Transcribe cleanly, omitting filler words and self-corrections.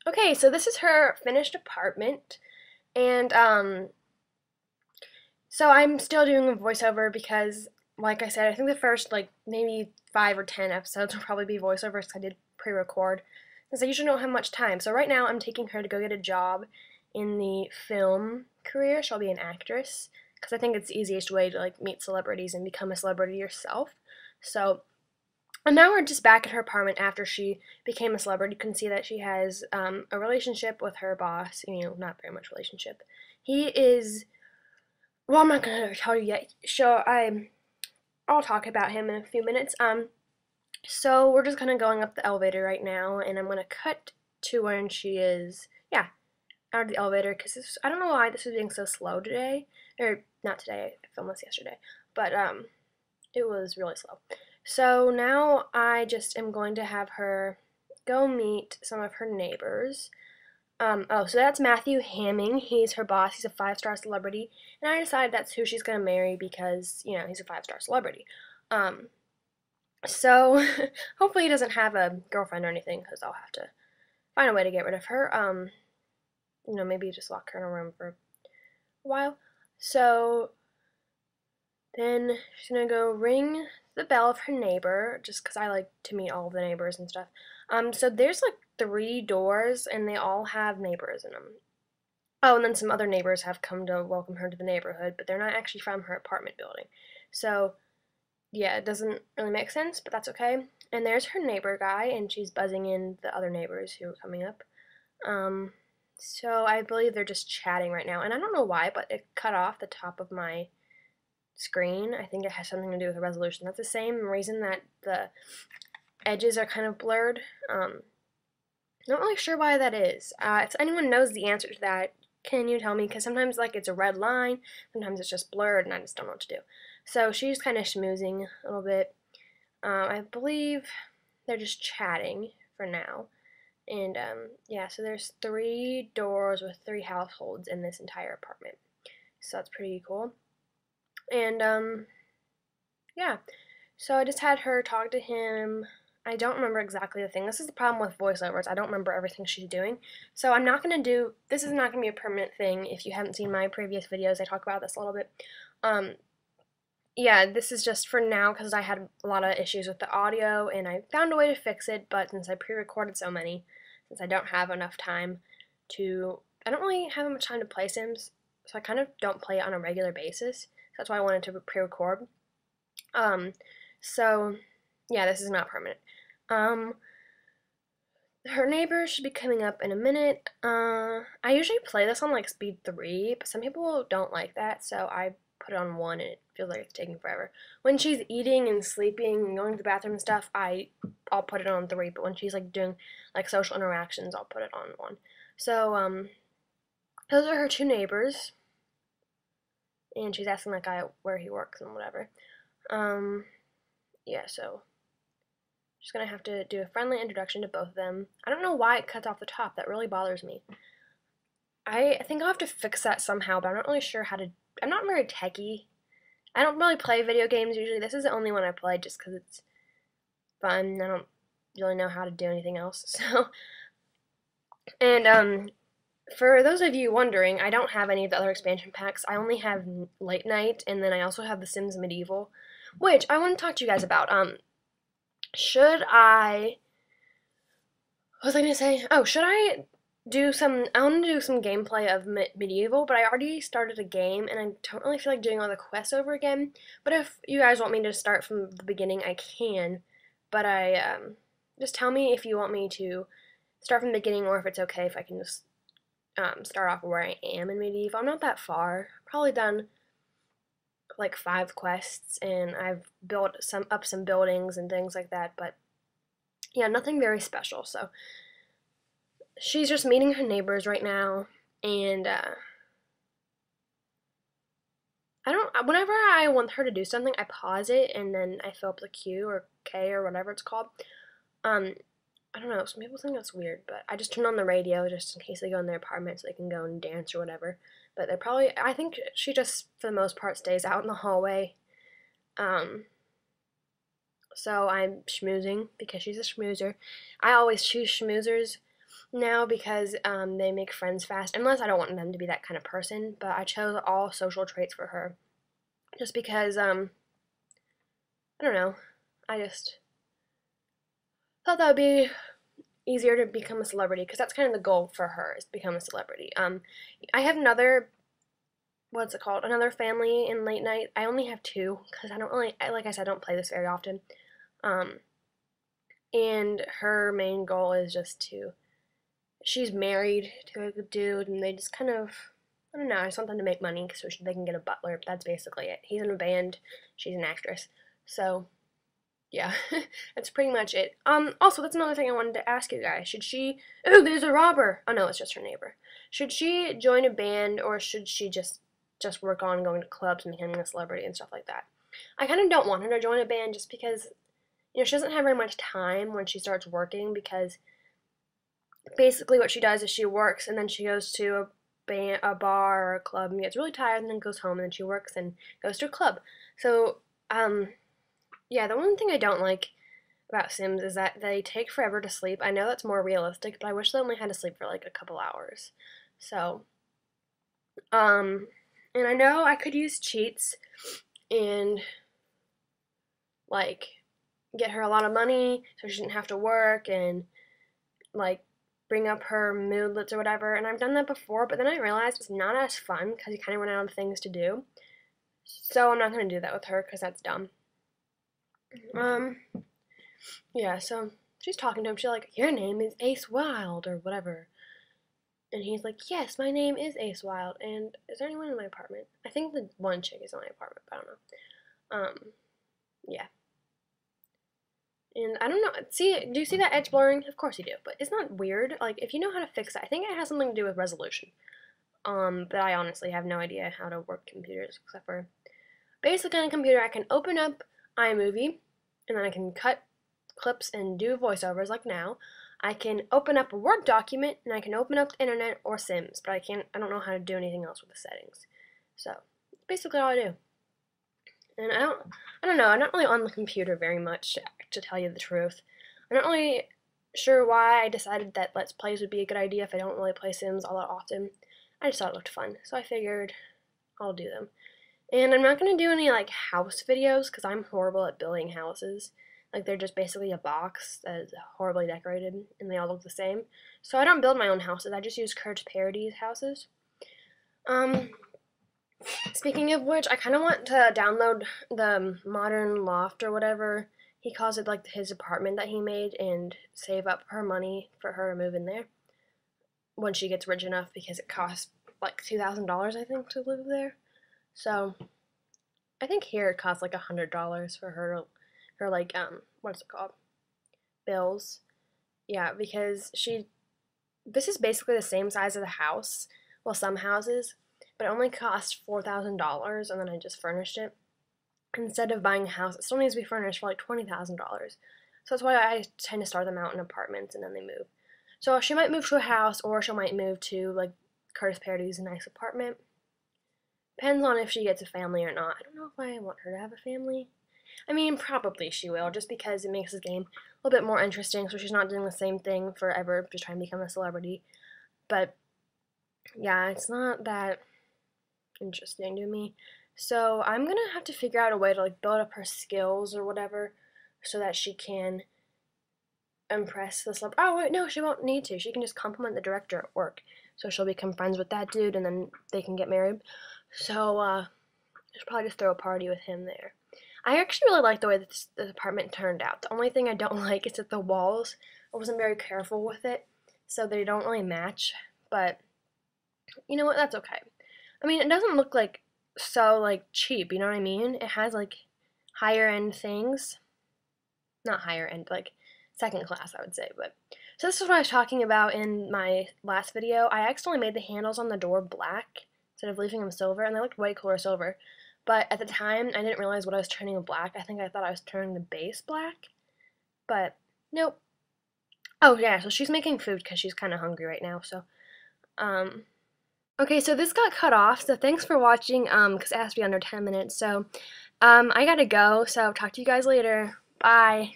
Okay, so this is her finished apartment, and so I'm still doing a voiceover because, like I said, I think the first like maybe 5 or 10 episodes will probably be voiceovers because I did pre-record, because I usually don't have much time. So right now I'm taking her to go get a job in the film career. She'll be an actress because I think it's the easiest way to like meet celebrities and become a celebrity yourself. So and now we're just back at her apartment after she became a celebrity. You can see that she has a relationship with her boss. You know, not very much relationship. He is. Well, I'm not gonna tell you yet. I'll talk about him in a few minutes. So we're just kind of going up the elevator right now, and I'm gonna cut to when she is. Yeah, out of the elevator because I don't know why this is being so slow today, or not today. I filmed this yesterday, but it was really slow. So now I just am going to have her go meet some of her neighbors. So that's Matthew Hamming. He's her boss. He's a 5-star celebrity, and I decided that's who she's gonna marry because he's a 5-star celebrity. Um, so hopefully he doesn't have a girlfriend or anything because I'll have to find a way to get rid of her. Maybe just lock her in a room for a while. So then she's gonna go ring the bell of her neighbor, just because I like to meet all of the neighbors and stuff. So there's like 3 doors, and they all have neighbors in them. Oh, and then some other neighbors have come to welcome her to the neighborhood, but they're not actually from her apartment building. So, yeah, it doesn't really make sense, but that's okay. And there's her neighbor guy, and she's buzzing in the other neighbors who are coming up. So I believe they're just chatting right now, and I don't know why, but it cut off the top of my screen. I think it has something to do with the resolution. That's the same reason that the edges are kind of blurred. Not really sure why that is. If anyone knows the answer to that, can you tell me? Because sometimes like it's a red line, sometimes it's just blurred, and I just don't know what to do. So she's kind of schmoozing a little bit. I believe they're just chatting for now. And yeah, so there's 3 doors with 3 households in this entire apartment. So that's pretty cool. And yeah, so I just had her talk to him. I don't remember exactly the thing. This is the problem with voiceovers. I don't remember everything she's doing. So I'm not going to do, this is not going to be a permanent thing. If you haven't seen my previous videos, I talk about this a little bit. Yeah, this is just for now because I had a lot of issues with the audio and I found a way to fix it, but since I pre-recorded so many, since I don't have enough time I don't really have much time to play Sims, so I kind of don't play it on a regular basis. That's why I wanted to pre-record. So yeah, this is not permanent. Her neighbor should be coming up in a minute. I usually play this on like speed 3, but some people don't like that, so I put it on 1 and it feels like it's taking forever. When she's eating and sleeping and going to the bathroom and stuff, I'll put it on 3, but when she's like doing like social interactions, I'll put it on 1. So those are her 2 neighbors, and she's asking that guy where he works and whatever. Yeah, so just gonna have to do a friendly introduction to both of them. I don't know why it cuts off the top. That really bothers me. I think I'll have to fix that somehow, but I'm not really sure how to. I'm not very techy. I don't really play video games usually. This is the only one I play just because it's fun. I don't really know how to do anything else. So, and for those of you wondering, I don't have any of the other expansion packs. I only have Late Night, and then I also have The Sims Medieval, which I want to talk to you guys about. Should I? What was I gonna say? Oh, should I do some? I want to do some gameplay of Medieval, but I already started a game, and I don't really feel like doing all the quests over again. But if you guys want me to start from the beginning, I can. But just tell me if you want me to start from the beginning, or if it's okay if I can just start off where I am in Medieval. I'm not that far. Probably done like 5 quests, and I've built some buildings and things like that, but yeah, nothing very special. So she's just meeting her neighbors right now, and whenever I want her to do something, I pause it and then I fill up the Q or K or whatever it's called. I don't know, some people think that's weird, but I just turn on the radio just in case they go in their apartment so they can go and dance or whatever. But I think she just, for the most part, stays out in the hallway. So I'm schmoozing because she's a schmoozer. I always choose schmoozers now because they make friends fast, unless I don't want them to be that kind of person, but I chose all social traits for her just because, I don't know, I just thought that would be easier to become a celebrity because that's kind of the goal for her is to become a celebrity. I have another, what's it called, another family in late night. I only have two because I don't really, like I said, I don't play this very often. Um, and her main goal is just to, she's married to a dude, and they just kind of, I don't know, I just want them to make money so they can get a butler. That's basically it. He's in a band, she's an actress. So, yeah, that's pretty much it. Also, that's another thing I wanted to ask you guys. Should she, oh, there's a robber. Oh no, it's just her neighbor. Should she join a band, or should she just work on going to clubs and becoming a celebrity and stuff like that? I kind of don't want her to join a band just because, she doesn't have very much time when she starts working because basically what she does is she works and then she goes to a bar or a club and gets really tired and then goes home and then she works and goes to a club. So, yeah, the one thing I don't like about Sims is that they take forever to sleep. I know that's more realistic, but I wish they only had to sleep for like a couple hours. So, and I know I could use cheats and like get her a lot of money so she didn't have to work and like bring up her moodlets or whatever. And I've done that before, but then I realized it's not as fun because you kind of run out of things to do. So I'm not going to do that with her because that's dumb. Yeah, so she's talking to him. She's like, your name is Ace Wild or whatever. And he's like, yes, my name is Ace Wild. And is there anyone in my apartment? I think the one chick is in my apartment, but I don't know. Yeah. And I don't know, do you see that edge blurring? Of course you do, but it's not weird. Like, if you know how to fix it, I think it has something to do with resolution. But I honestly have no idea how to work computers, except for, basically on a computer, I can open up iMovie, and then I can cut clips and do voiceovers like now. I can open up a Word document, and I can open up the internet or Sims, but I don't know how to do anything else with the settings. So, that's basically all I do. And I don't know, I'm not really on the computer very much, to tell you the truth. I'm not really sure why I decided that Let's Plays would be a good idea if I don't really play Sims all that often. I just thought it looked fun, so I figured I'll do them. And I'm not going to do any, like, house videos, because I'm horrible at building houses. Like, they're just basically a box that is horribly decorated, and they all look the same. So I don't build my own houses, I just use Kurt's Parody's houses. Speaking of which, I kind of want to download the Modern Loft or whatever he calls it, like his apartment that he made, and save up her money for her to move in there when she gets rich enough, because it costs like $2,000, I think, to live there. So I think here it costs like $100 for her like what's it called, bills. Yeah, because this is basically the same size as the house. Well, some houses, but it only cost $4,000, and then I just furnished it. Instead of buying a house, it still needs to be furnished for like $20,000. So that's why I tend to start them out in apartments and then they move. So she might move to a house, or she might move to like Curtis Parody's nice apartment. Depends on if she gets a family or not. I don't know if I want her to have a family. I mean, probably she will, just because it makes this game a little bit more interesting, so she's not doing the same thing forever, just trying to become a celebrity. But yeah, it's not that interesting to me. So I'm gonna have to figure out a way to like build up her skills or whatever, so that she can impress the celebrity. Oh wait, no, she won't need to. She can just compliment the director at work. So she'll become friends with that dude, and then they can get married. So I should probably just throw a party with him there. I actually really like the way that this apartment turned out. The only thing I don't like is that the walls, I wasn't very careful with it, so they don't really match. But you know what? That's okay. I mean, it doesn't look like so like cheap, you know what I mean? It has like higher end things. Not higher end, like second class, I would say. But so this is what I was talking about in my last video. I accidentally made the handles on the door black instead of leaving them silver, and they looked way cooler silver. But at the time, I didn't realize what I was turning black. I think I thought I was turning the base black. But nope. Oh yeah, so she's making food because she's kind of hungry right now. So okay, so this got cut off, so thanks for watching, because it has to be under 10 minutes, so, I gotta go, so talk to you guys later. Bye.